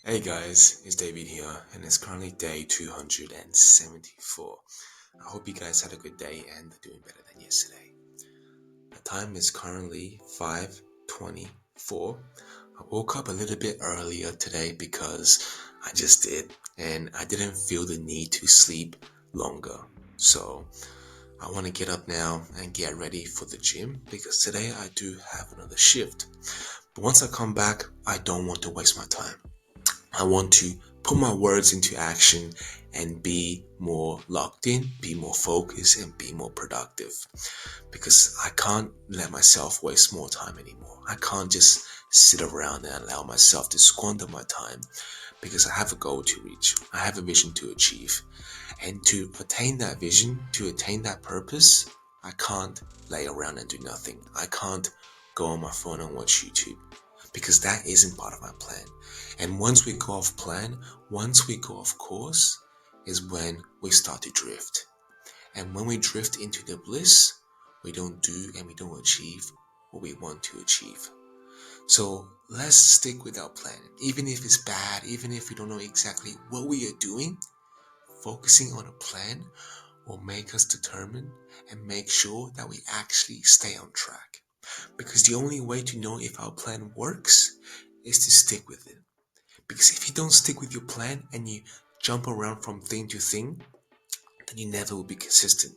Hey guys, it's David here, and it's currently day 274. I hope you guys had a good day and are doing better than yesterday. The time is currently 5:24. I woke up a little bit earlier today because I just did, and I didn't feel the need to sleep longer. So I want to get up now and get ready for the gym because today I do have another shift. But once I come back, I don't want to waste my time. I want to put my words into action and be more locked in, be more focused, and be more productive. Because I can't let myself waste more time anymore. I can't just sit around and allow myself to squander my time because I have a goal to reach. I have a vision to achieve. And to attain that vision, to attain that purpose, I can't lay around and do nothing. I can't go on my phone and watch YouTube because that isn't part of my plan. And once we go off plan, once we go off course, is when we start to drift. And when we drift into the bliss, we don't do and we don't achieve what we want to achieve. So let's stick with our plan. Even if it's bad, even if we don't know exactly what we are doing, focusing on a plan will make us determined and make sure that we actually stay on track. Because the only way to know if our plan works is to stick with it. Because if you don't stick with your plan and you jump around from thing to thing, then you never will be consistent.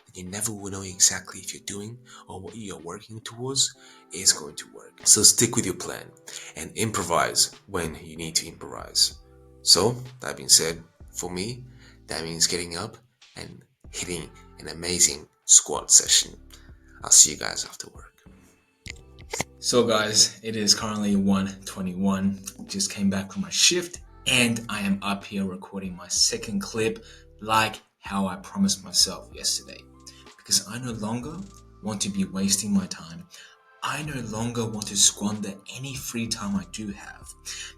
And you never will know exactly if you're doing or what you're working towards is going to work. So stick with your plan and improvise when you need to improvise. So, that being said, for me, that means getting up and hitting an amazing squat session. I'll see you guys after work. So guys, it is currently 1:21. Just came back from my shift and I am up here recording my second clip like how I promised myself yesterday. Because I no longer want to be wasting my time. I no longer want to squander any free time I do have.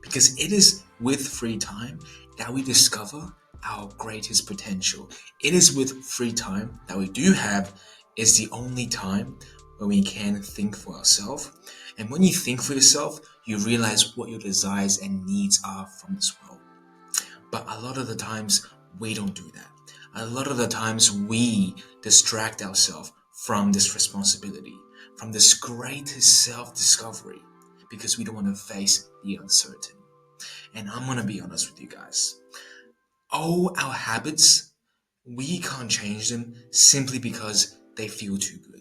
Because it is with free time that we discover our greatest potential. It is with free time that we do have is the only time when we can think for ourselves. And when you think for yourself, you realize what your desires and needs are from this world. But a lot of the times, we don't do that. A lot of the times, we distract ourselves from this responsibility, from this greatest self discovery, because we don't want to face the uncertain. And I'm going to be honest with you guys. All our habits, we can't change them simply because they feel too good.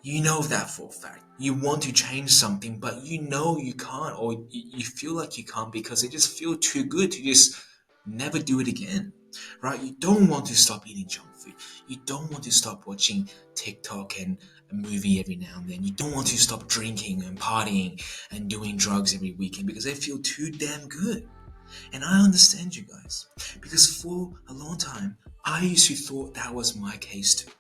You know that for a fact. You want to change something, but you know you can't, or you feel like you can't because it just feels too good to just never do it again, right? You don't want to stop eating junk food. You don't want to stop watching TikTok and a movie every now and then. You don't want to stop drinking and partying and doing drugs every weekend because they feel too damn good. And I understand you guys because for a long time, I used to thought that was my case too.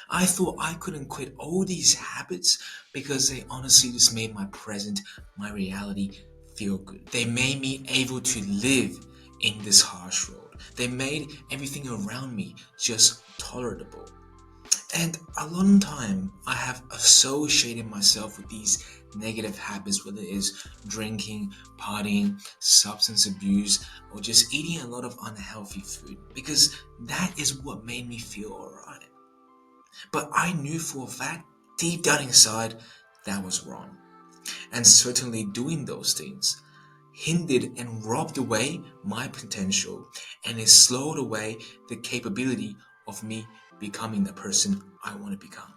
I thought I couldn't quit all these habits because they honestly just made my present, my reality feel good. They made me able to live in this harsh world. They made everything around me just tolerable. And a long time I have associated myself with these negative habits, whether it is drinking, partying, substance abuse, or just eating a lot of unhealthy food, because that is what made me feel alright. But I knew for a fact, deep down inside, that was wrong. And certainly doing those things hindered and robbed away my potential, and it slowed away the capability of me becoming the person I want to become.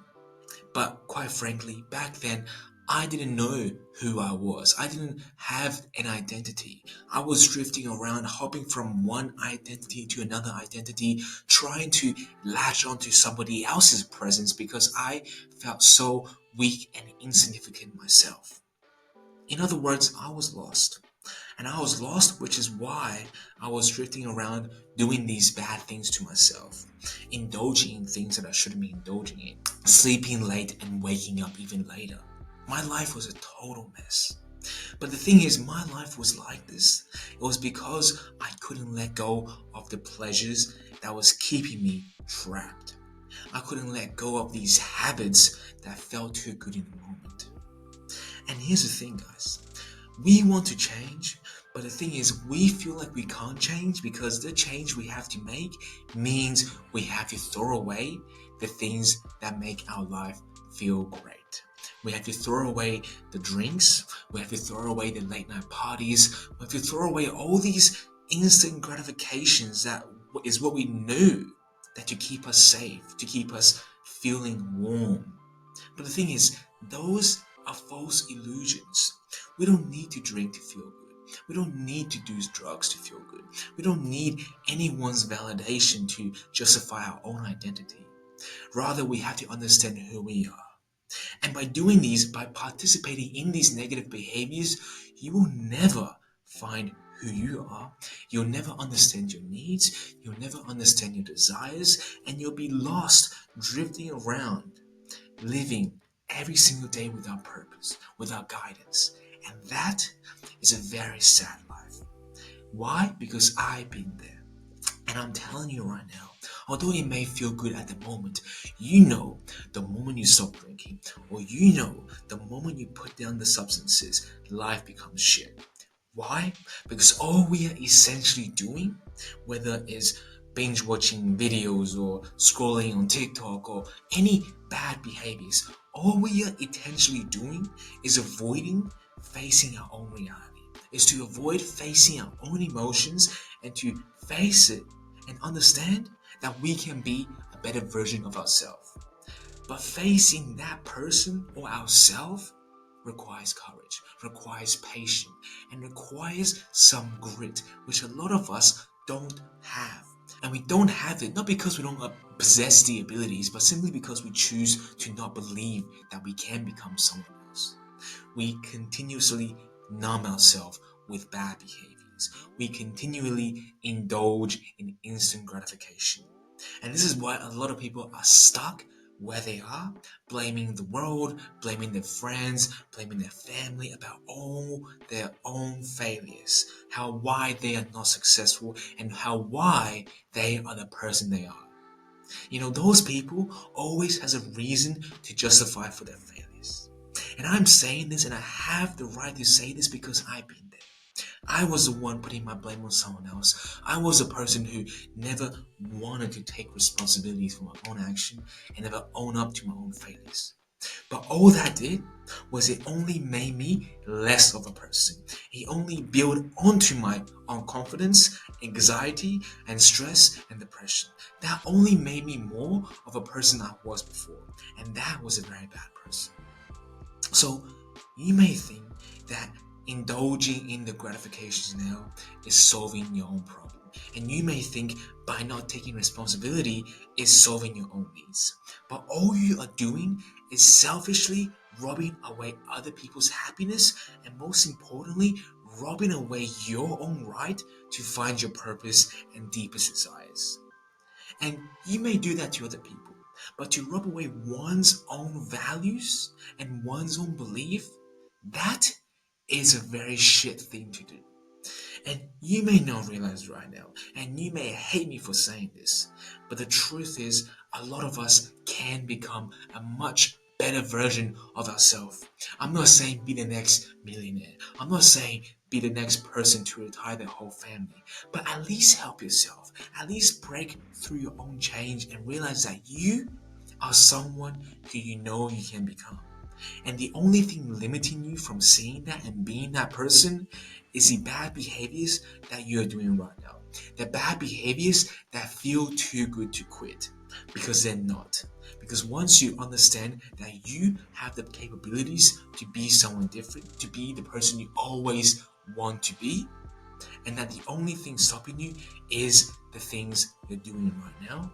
But quite frankly, back then, I didn't know who I was. I didn't have an identity. I was drifting around, hopping from one identity to another identity, trying to latch onto somebody else's presence because I felt so weak and insignificant myself. In other words, I was lost. And I was lost, which is why I was drifting around doing these bad things to myself, indulging in things that I shouldn't be indulging in, sleeping late and waking up even later. My life was a total mess. But the thing is, my life was like this. It was because I couldn't let go of the pleasures that was keeping me trapped. I couldn't let go of these habits that felt too good in the moment. And here's the thing, guys. We want to change, But the thing is, we feel like we can't change because the change we have to make means we have to throw away the things that make our life feel great. We have to throw away the drinks, we have to throw away the late night parties, we have to throw away all these instant gratifications that is what we knew that to keep us safe, to keep us feeling warm. But the thing is, those are false illusions. We don't need to drink to feel good. We don't need to do drugs to feel good. We don't need anyone's validation to justify our own identity. Rather, we have to understand who we are. And by doing these, by participating in these negative behaviors, you will never find who you are. You'll never understand your needs. You'll never understand your desires. And you'll be lost, drifting around, living every single day without purpose, without guidance. And that is a very sad life. Why? Because I've been there. And I'm telling you right now, although it may feel good at the moment, you know the moment you stop drinking, or you know the moment you put down the substances, life becomes shit. Why? Because all we are essentially doing, whether it's binge watching videos or scrolling on TikTok or any bad behaviors, all we are intentionally doing is avoiding facing our own reality, is to avoid facing our own emotions and to face it and understand that we can be a better version of ourselves. But facing that person or ourselves requires courage, requires patience, and requires some grit, which a lot of us don't have. And we don't have it not because we don't possess the abilities, but simply because we choose to not believe that we can become someone else. We continuously numb ourselves with bad behaviors. We continually indulge in instant gratification. And this is why a lot of people are stuck where they are, blaming the world, blaming their friends, blaming their family about all their own failures, how why they are not successful, and how why they are the person they are. You know, those people always has a reason to justify for their failures. And I'm saying this and I have the right to say this because I've been there. I was the one putting my blame on someone else. I was a person who never wanted to take responsibilities for my own action and never own up to my own failures. But all that did was it only made me less of a person. It only built onto my own confidence, anxiety, and stress and depression. That only made me more of a person I was before. And that was a very bad person. So you may think that indulging in the gratifications now is solving your own problem. And you may think by not taking responsibility is solving your own needs. But all you are doing is selfishly robbing away other people's happiness and most importantly, robbing away your own right to find your purpose and deepest desires. And you may do that to other people, but to rub away one's own values and one's own belief, that is a very shit thing to do. And you may not realize right now, and you may hate me for saying this, but the truth is, a lot of us can become a much better version of ourselves. I'm not saying be the next millionaire. I'm not saying be the next person to retire their whole family. But at least help yourself. At least break through your own change and realize that you are someone who you know you can become. And the only thing limiting you from seeing that and being that person is the bad behaviors that you're doing right now. The bad behaviors that feel too good to quit because they're not. Because once you understand that you have the capabilities to be someone different, to be the person you always want to be, and that the only thing stopping you is the things you're doing right now,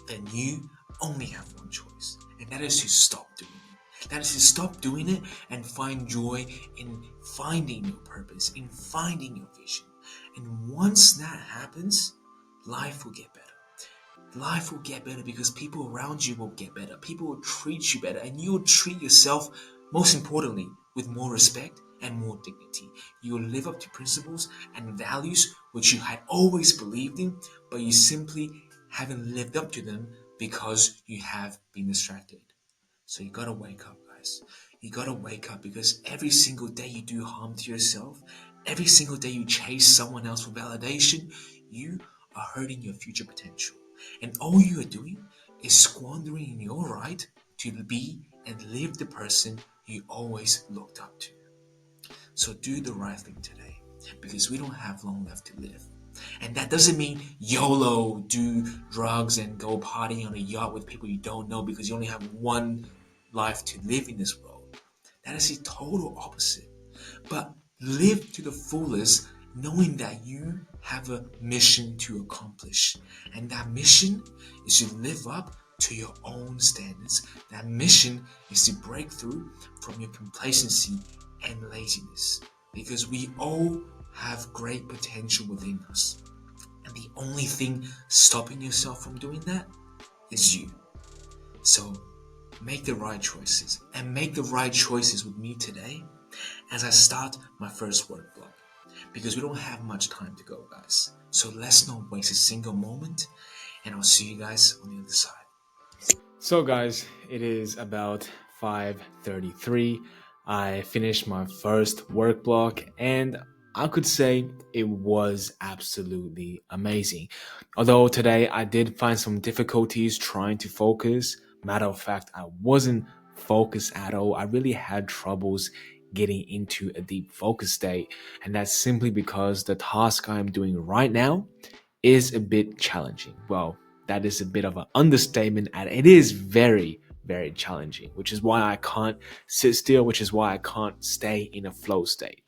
then you only have one choice, and that is to stop doing it. That is to stop doing it and find joy in finding your purpose, in finding your vision. And once that happens, life will get better. Life will get better because people around you will get better. People will treat you better, and you will treat yourself, most importantly, with more respect and more dignity. You will live up to principles and values which you had always believed in, but you simply haven't lived up to them because you have been distracted. So you gotta wake up, guys. You gotta wake up because every single day you do harm to yourself, Every single day you chase someone else for validation, you are hurting your future potential. And all you are doing is squandering your right to be and live the person you always looked up to. So do the right thing today, because we don't have long left to live. And that doesn't mean YOLO, do drugs and go partying on a yacht with people you don't know because you only have one life to live in this world. That is the total opposite. But live to the fullest, knowing that you have a mission to accomplish. And that mission is to live up to your own standards. That mission is to break through from your complacency and laziness. Because we all have great potential within us. And the only thing stopping yourself from doing that is you. So make the right choices, and make the right choices with me today as I start my first work block, because we don't have much time to go, guys. So let's not waste a single moment, and I'll see you guys on the other side. So guys, it is about 5:33. I finished my first work block, and I could say it was absolutely amazing. Although today I did find some difficulties trying to focus. Matter of fact, I wasn't focused at all. I really had troubles getting into a deep focus state. And that's simply because the task I'm doing right now is a bit challenging. Well, that is a bit of an understatement, and it is very, very challenging, which is why I can't sit still, which is why I can't stay in a flow state.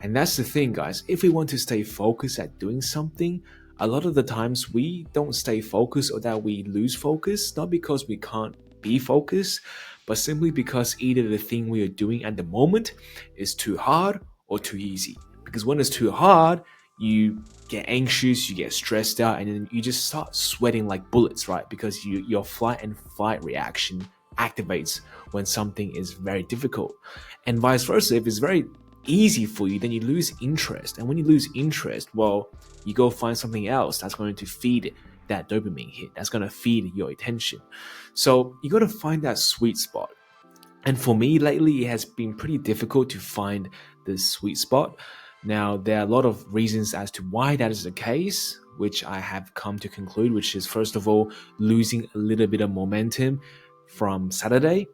And that's the thing, guys. If we want to stay focused at doing something, a lot of the times we don't stay focused, or that we lose focus, not because we can't be focused, but simply because either the thing we are doing at the moment is too hard or too easy. Because when it's too hard, you get anxious, you get stressed out, and then you just start sweating like bullets, right? Because your flight and fight reaction activates when something is very difficult. And vice versa, if it's very easy for you, then you lose interest. And when you lose interest, well, you go find something else that's going to feed that dopamine hit, that's going to feed your attention. So you got to find that sweet spot. And for me lately, it has been pretty difficult to find this sweet spot. Now, there are a lot of reasons as to why that is the case, which I have come to conclude, which is, first of all, losing a little bit of momentum from Saturday.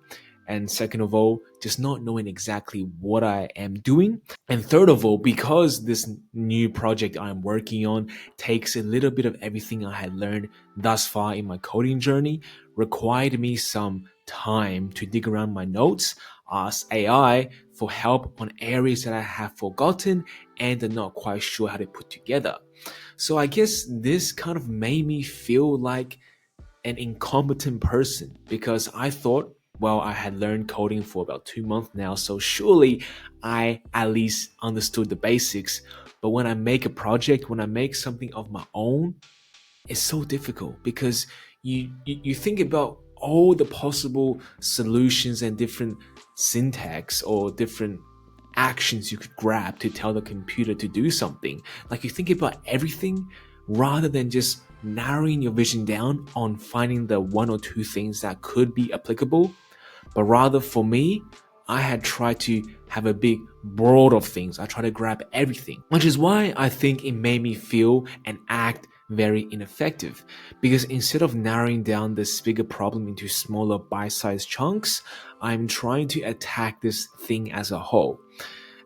And second of all, just not knowing exactly what I am doing. And third of all, because this new project I'm working on takes a little bit of everything I had learned thus far in my coding journey, required me some time to dig around my notes, ask AI for help on areas that I have forgotten and are not quite sure how to put together. So I guess this kind of made me feel like an incompetent person, because I thought, well, I had learned coding for about 2 months now, so surely I at least understood the basics. But when I make a project, when I make something of my own, it's so difficult, because you think about all the possible solutions and different syntax or different actions you could grab to tell the computer to do something. Like, you think about everything rather than just narrowing your vision down on finding the one or two things that could be applicable. But rather, for me, I had tried to have a big broad of things. I tried to grab everything, which is why I think it made me feel and act very ineffective. Because instead of narrowing down this bigger problem into smaller bite-sized chunks, I'm trying to attack this thing as a whole.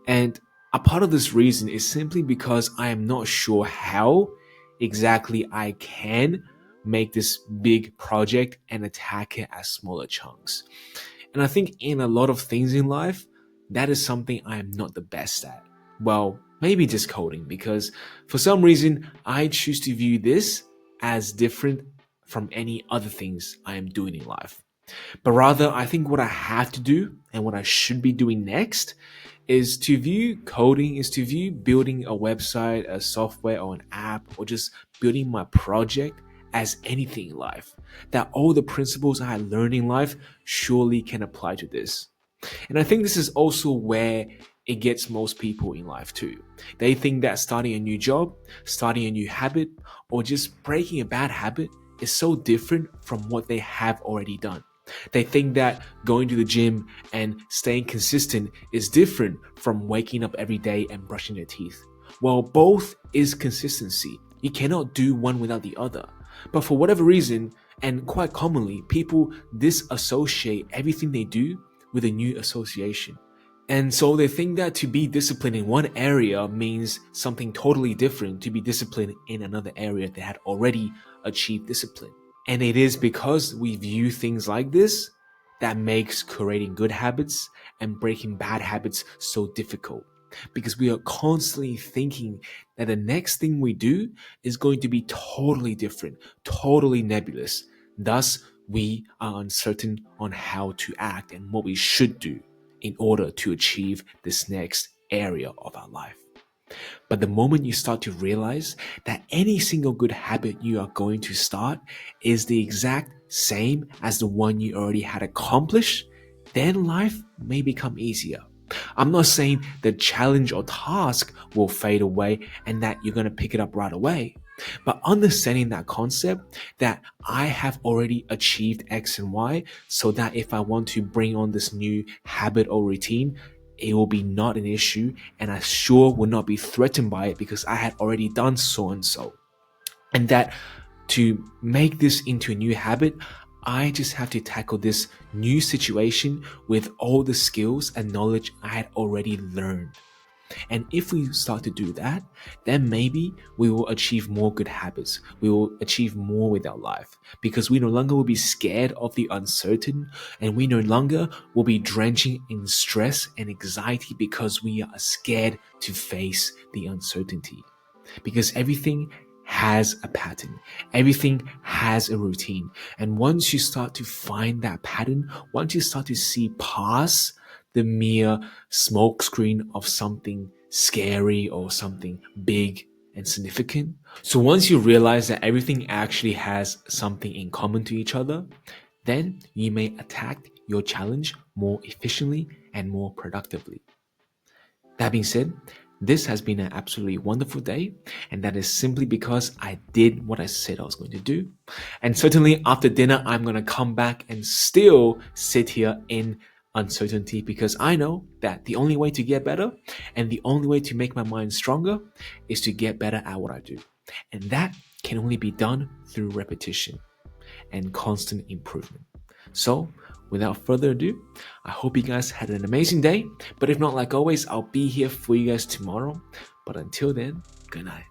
And a part of this reason is simply because I am not sure how exactly I can make this big project and attack it as smaller chunks. And I think in a lot of things in life, that is something I am not the best at. Well, maybe just coding, because for some reason, I choose to view this as different from any other things I am doing in life. But rather, I think what I have to do and what I should be doing next is to view coding, is to view building a website, a software, or an app, or just building my project as anything in life. That all the principles I learned in life surely can apply to this. And I think this is also where it gets most people in life too. They think that starting a new job, starting a new habit, or just breaking a bad habit is so different from what they have already done. They think that going to the gym and staying consistent is different from waking up every day and brushing their teeth. Well, both is consistency. You cannot do one without the other. But for whatever reason, and quite commonly, people disassociate everything they do with a new association. And so they think that to be disciplined in one area means something totally different to be disciplined in another area that had already achieved discipline. And it is because we view things like this that makes creating good habits and breaking bad habits so difficult. Because we are constantly thinking that the next thing we do is going to be totally different, totally nebulous. Thus, we are uncertain on how to act and what we should do in order to achieve this next area of our life. But the moment you start to realize that any single good habit you are going to start is the exact same as the one you already had accomplished, then life may become easier. I'm not saying the challenge or task will fade away and that you're going to pick it up right away. But understanding that concept that I have already achieved X and Y, so that if I want to bring on this new habit or routine, it will be not an issue and I sure will not be threatened by it because I had already done so and so. And that to make this into a new habit, I just have to tackle this new situation with all the skills and knowledge I had already learned. And if we start to do that, then maybe we will achieve more good habits. We will achieve more with our life because we no longer will be scared of the uncertain, and we no longer will be drenching in stress and anxiety because we are scared to face the uncertainty. Because everything has a pattern. Everything has a routine. And once you start to find that pattern, once you start to see past the mere smokescreen of something scary or something big and significant. So once you realize that everything actually has something in common to each other, then you may attack your challenge more efficiently and more productively. That being said, this has been an absolutely wonderful day, and that is simply because I did what I said I was going to do. And certainly after dinner, I'm going to come back and still sit here in uncertainty because I know that the only way to get better and the only way to make my mind stronger is to get better at what I do. And that can only be done through repetition and constant improvement. So, without further ado, I hope you guys had an amazing day. But if not, like always, I'll be here for you guys tomorrow. But until then, good night.